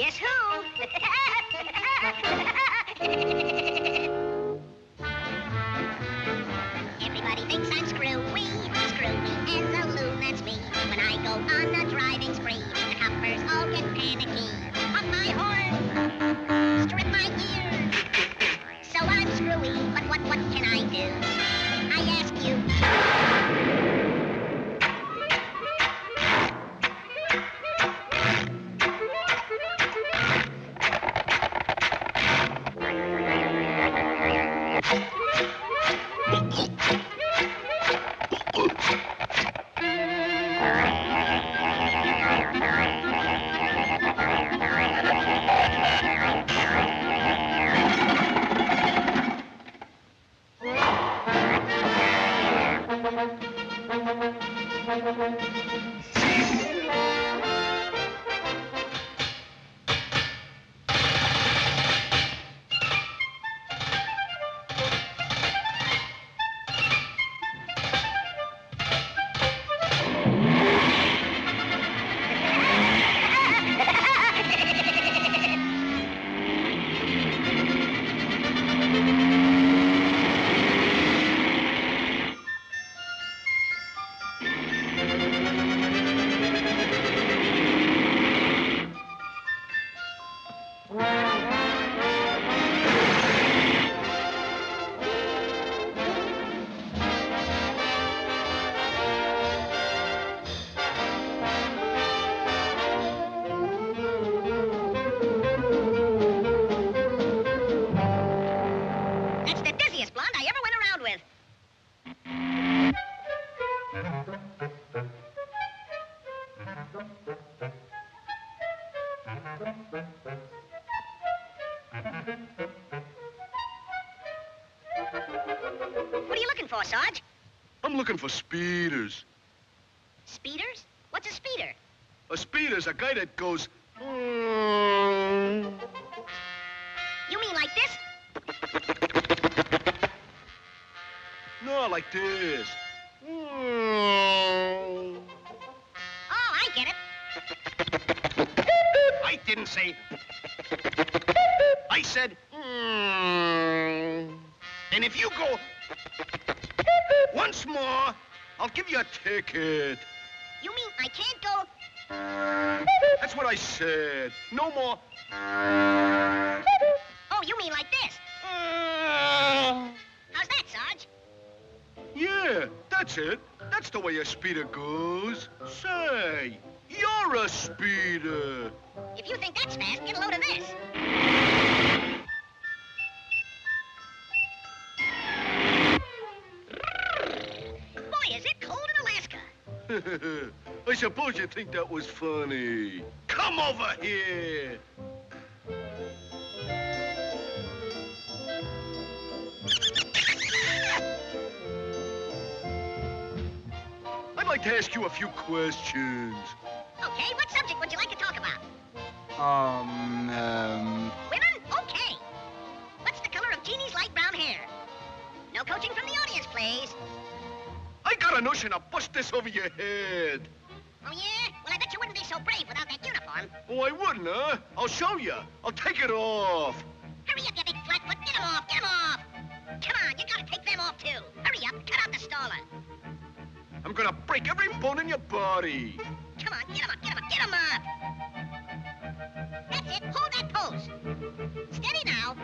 Guess who? Everybody thinks I'm screwy as a loon, that's me. When I go on a driving spree, the coppers all get panicky. Pop my horn, strip my ears. So I'm screwy, but what can I do? I ask you. What are you looking for, Sarge? I'm looking for speeders. Speeders? What's a speeder? A speeder's a guy that goes... You mean like this? No, like this. Oh, I get it. I didn't say... I said... And if you go... once more, I'll give you a ticket. You mean I can't go... That's what I said. No more... Oh, you mean like this? How's that, Sarge? Yeah, that's it. That's the way a speeder goes. Say, you're a speeder. If you think that's fast, get a load of this. Boy, is it cold in Alaska. I suppose you think that was funny. Come over here. I'd like to ask you a few questions. Okay, what subject would you like to talk about? Women? Okay. What's the color of Jeannie's light brown hair? No coaching from the audience, please. I got a notion to bust this over your head. Oh, yeah? Well, I bet you wouldn't be so brave without that uniform. Oh, I wouldn't, huh? I'll show you. I'll take it off. Hurry up, you big flatfoot. Get him off, get him off. Come on, you gotta take them off, too. Hurry up, cut out the stalling. I'm gonna break every bone in your body. Come on, get him up, get him up, get him up. That's it, hold that pose. Steady now.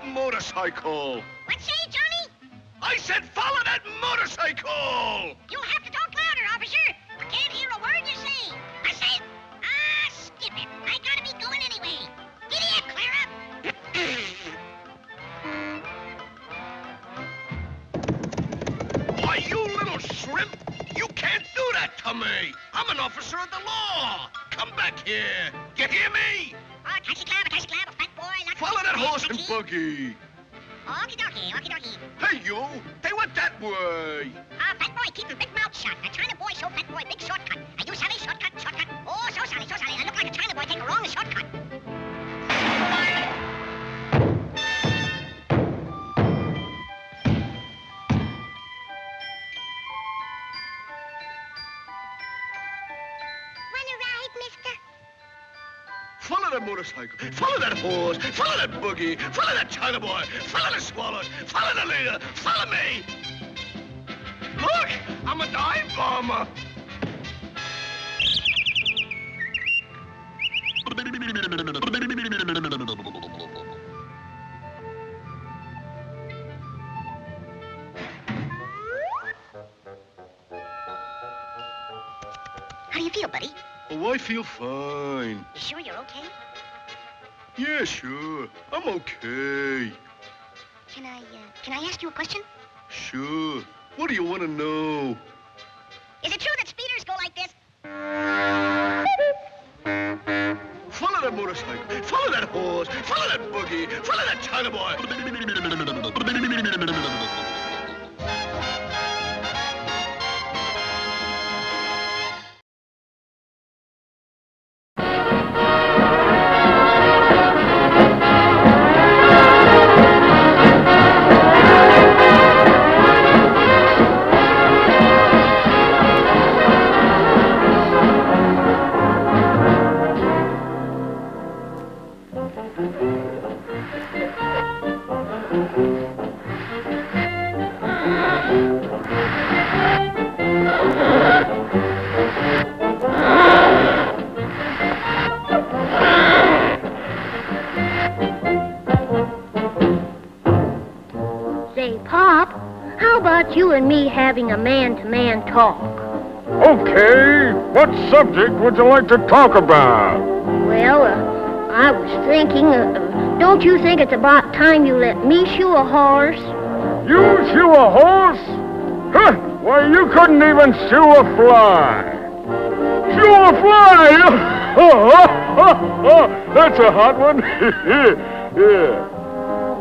Motorcycle. What say, Johnny? I said follow that motorcycle! You'll have to talk louder, officer. I can't hear a word you say. I say, skip it. I gotta be going anyway. Giddy up, Clara. Why, you little shrimp! You can't do that to me! I'm an officer of the law! Come back here. You hear me? Oh, taxi cab, a fat boy. Follow that horse and buggy. Okie dokie, okie dokie. Hey, you. They went that way. Fat boy, keep him big mouth shut. A China boy show fat boy big shortcut. Are you sorry? Shortcut. Oh, so sorry. I look like a China boy take a wrong shortcut. Wanna ride, mister? Follow that motorcycle. Follow that horse. Follow that buggy. Follow that China boy. Follow the swallows. Follow the leader. Follow me. Look, I'm a dive bomber. How do you feel, buddy? Oh, I feel fine. You sure you're okay? Yeah, sure. I'm okay. Can I ask you a question? Sure. What do you want to know? Is it true that speeders go like this? Follow that motorcycle. Follow that horse. Follow that buggy. Follow that China boy. Say, Pop, how about you and me having a man-to-man talk? Okay, what subject would you like to talk about? Well, I was thinking, don't you think it's about time you let me shoe a horse? You shoe a horse? Huh, why, you couldn't even shoe a fly. Shoe a fly? That's a hot one. Yeah.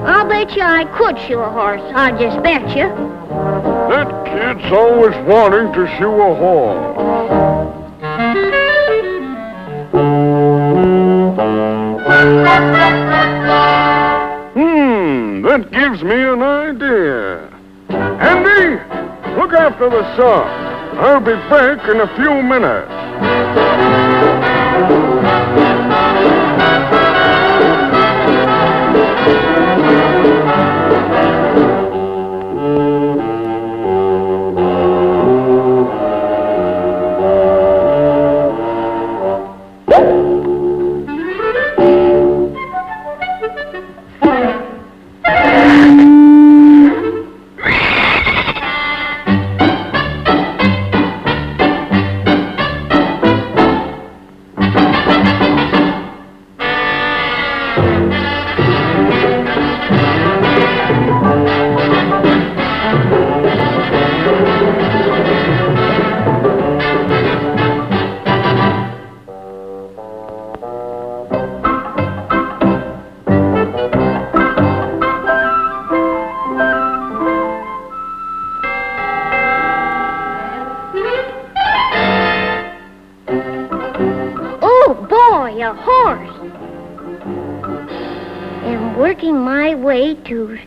I'll bet you I could shoe a horse. I just bet you. That kid's always wanting to shoe a horse. That gives me an idea. Andy, look after the son. I'll be back in a few minutes. A horse. And working my way to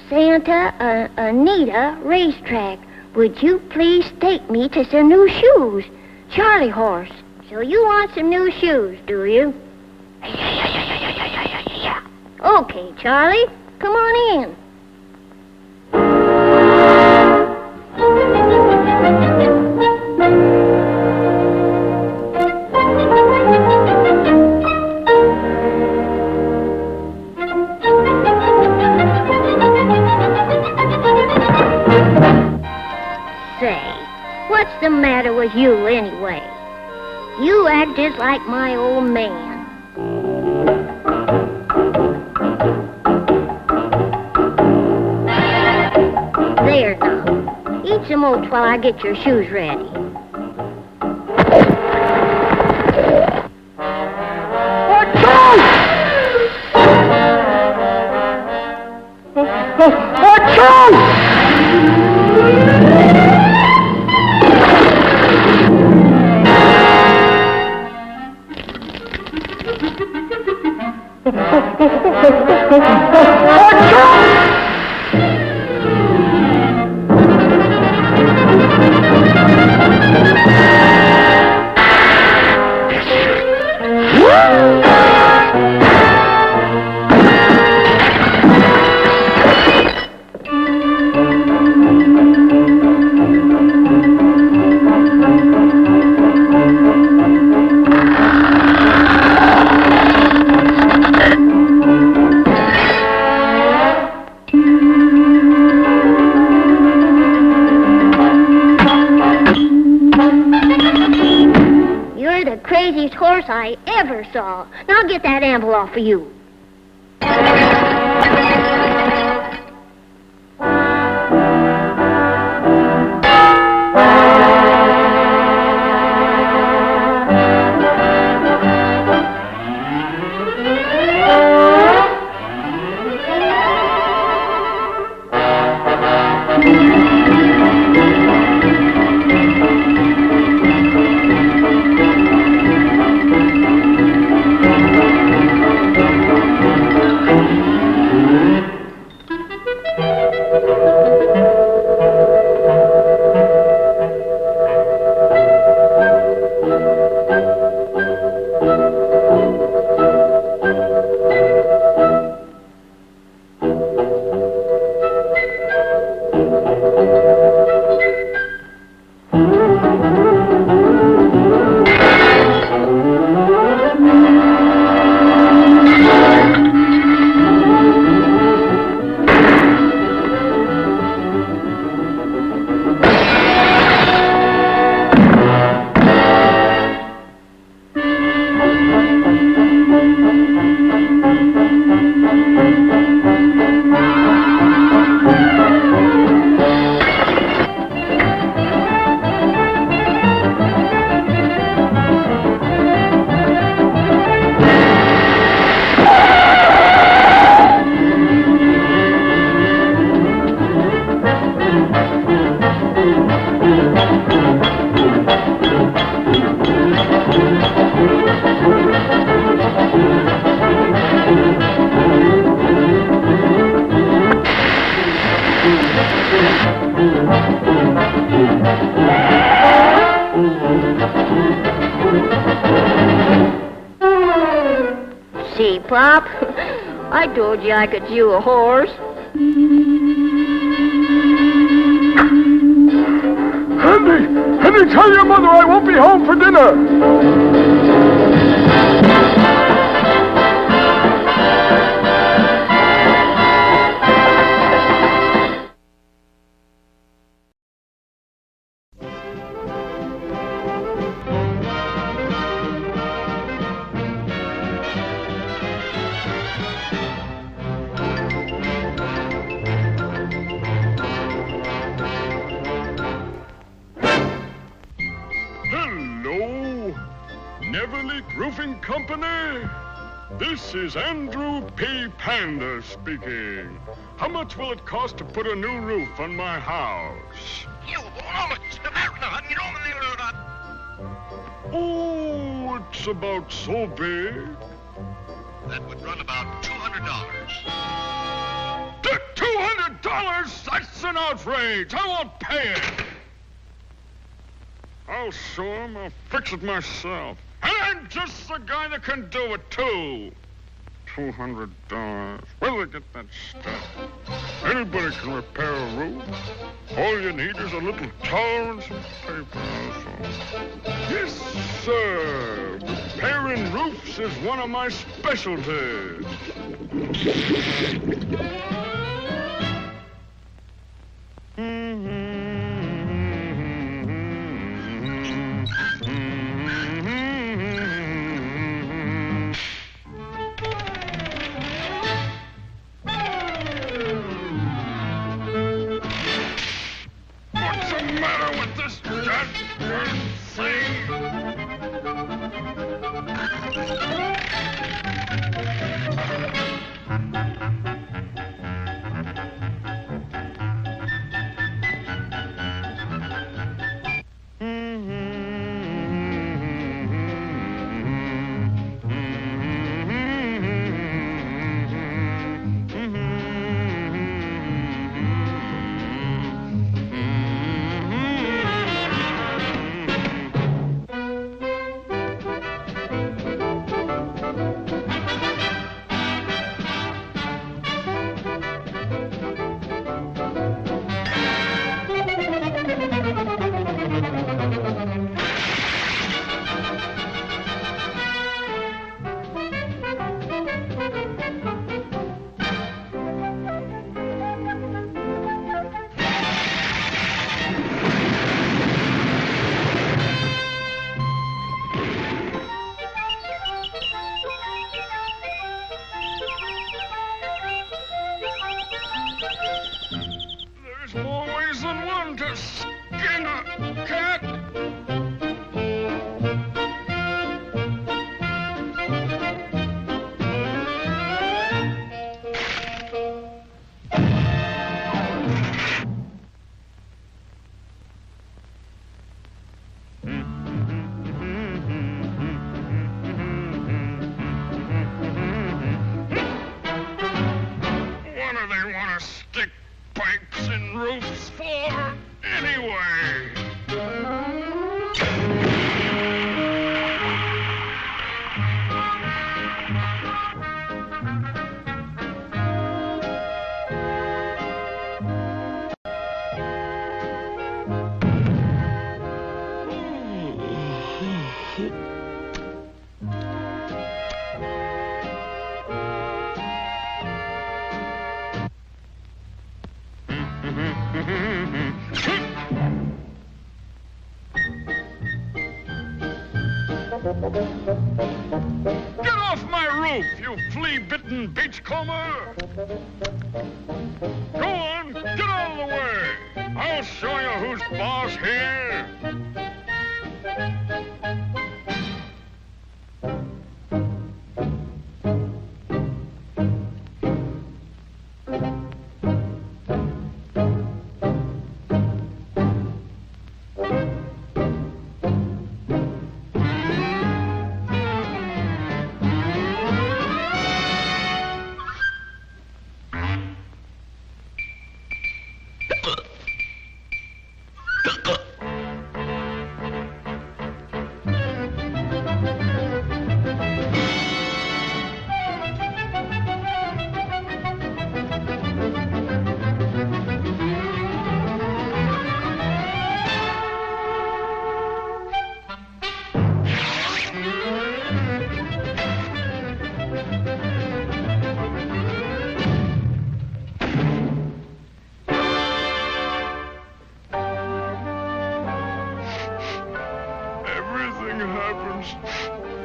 Santa Anita racetrack. Would you please take me to some new shoes? Charlie horse. So you want some new shoes, do you? Okay, Charlie. Come on in. What's the matter with you, anyway? You act just like my old man. There now. Eat some oats while I get your shoes ready. craziest horse I ever saw. Now get that anvil off of you. See, Pop? I told you I could shoe a horse. Henry, tell your mother I won't be home for dinner. Roofing Company? This is Andrew P. Panda speaking. How much will it cost to put a new roof on my house? Oh, it's about so big. That would run about $200. $200? That's an outrage. I won't pay it. I'll show him. I'll fix it myself. And I'm just the guy that can do it, too. $200. Where do they get that stuff? Anybody can repair a roof. All you need is a little tar and some paper. Yes, sir. Repairing roofs is one of my specialties. Get off my roof, you flea-bitten beachcomber! Go on, get out of the way! I'll show you who's boss here!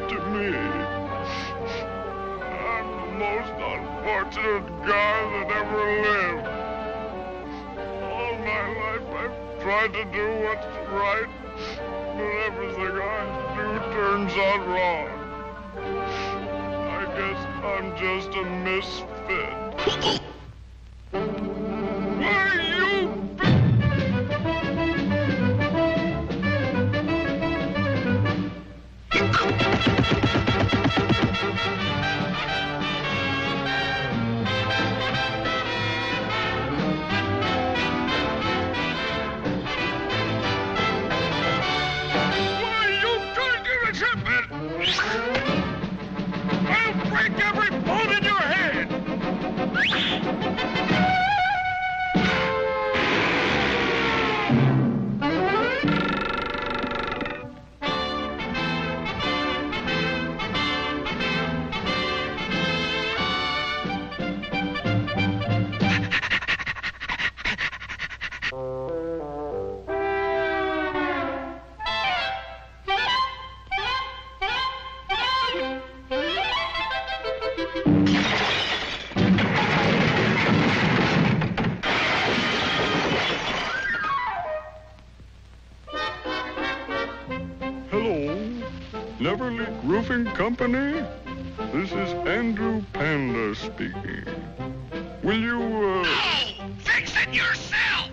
To me, I'm the most unfortunate guy that ever lived. All my life I've tried to do what's right, but everything I do turns out wrong. I guess I'm just a misfit. Why, you I'll break every bone in your head! Neverleak Roofing Company? This is Andrew Panda speaking. Will you, No! Fix it yourself!